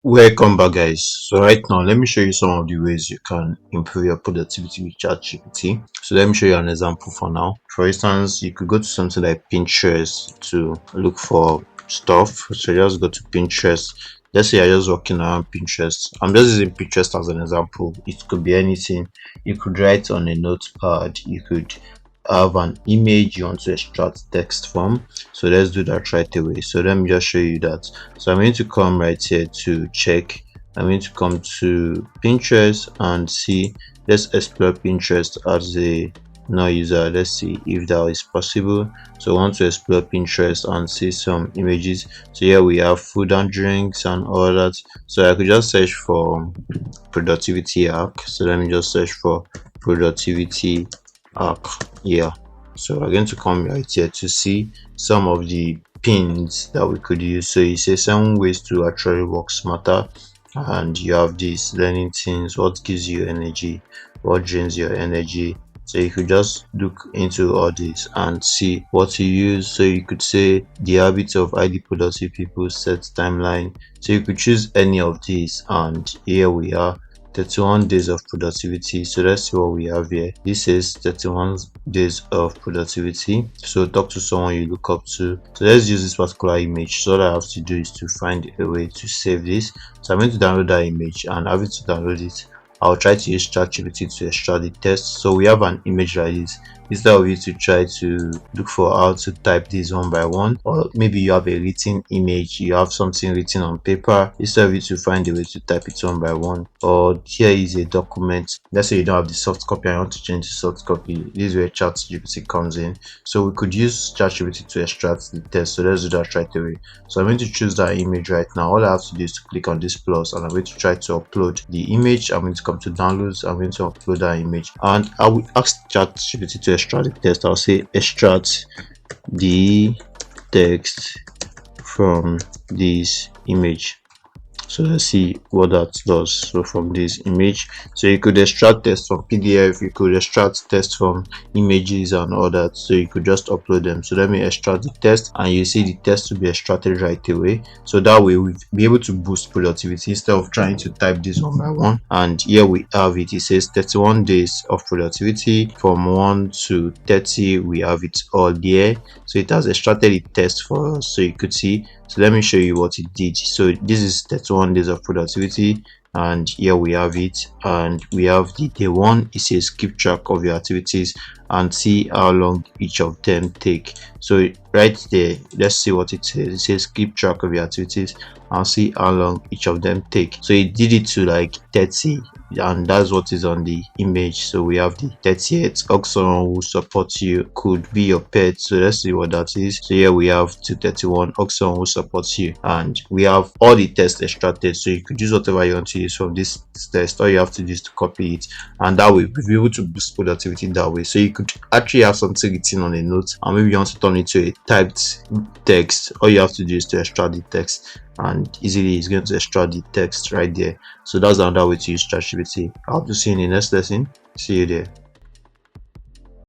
Welcome back, guys. So right now, let me show you some of the ways you can improve your productivity with ChatGPT. So let me show you an example for now. For instance, you could go to something like Pinterest to look for stuff. So just go to Pinterest. Let's say you're just walking around Pinterest. I'm just using Pinterest as an example. It could be anything. You could write on a notepad. You could have an image you want to extract text from. So let's do that right away. So let me just show you that. So I'm going to come right here to check. I'm going to come to Pinterest and see. Let's explore Pinterest as a no user. Let's see if that is possible. So I want to explore Pinterest and see some images. So here we have food and drinks and all that. So I could just search for productivity hack. So let me just search for productivity hack. Yeah, so we're going to come right here to see some of the pins that we could use. So it says 7 ways to actually work smarter, and you have this learning things, what gives you energy, what drains your energy. So you could just look into all this and see what to use. So you could say the habits of highly productive people, set timeline. So you could choose any of these, and here we are, 31 days of productivity. So let's see what we have here. This is 31 days of productivity. So talk to someone you look up to. So let's use this particular image. So all I have to do is to find a way to save this. So I'm going to download that image, and having to download it, I'll try to use ChatGPT to extract the text. So we have an image like this. Instead of you to try to look for how to type this one by one, or maybe you have a written image, you have something written on paper, instead of you to find a way to type it one by one, or here is a document. Let's say you don't have the soft copy and you want to change the soft copy. This is where ChatGPT comes in. So we could use ChatGPT to extract the text. So let's do that right away. So I'm going to choose that image right now. All I have to do is to click on this plus, and I'm going to try to upload the image. I'm going to come to downloads. I'm going to upload that image, and I will ask ChatGPT to extract the text. I'll say extract the text from this image. So let's see what that does. So from this image, so you could extract text from PDF, you could extract text from images and all that. So you could just upload them. So let me extract the text, and you see the text to be extracted right away. So that way we'll be able to boost productivity instead of trying to type this one by one. And here we have it. It says 31 days of productivity from 1 to 30. We have it all there. So it has extracted the text for us, so you could see. So let me show you what it did. So this is 31 days of productivity, and here we have it, and we have the day one. It says keep track of your activities and see how long each of them take. So right there, let's see what it says. It says keep track of your activities and see how long each of them take. So it did it to like 30, and that's what is on the image. So we have the 30th. Ask someone who supports you, could be your pet. So let's see what that is. So here we have 231. Ask someone who supports you, and we have all the text extracted. So you could use whatever you want to use from this text. All you have to do is to copy it, and that way we'll be able to boost productivity that way. So you could actually have something written on a note, and maybe you want to turn it to a typed text. All you have to do is to extract the text, and easily it's going to extract the text right there. So that's another way to use ChatGPT. I hope to see you in the next lesson. See you there.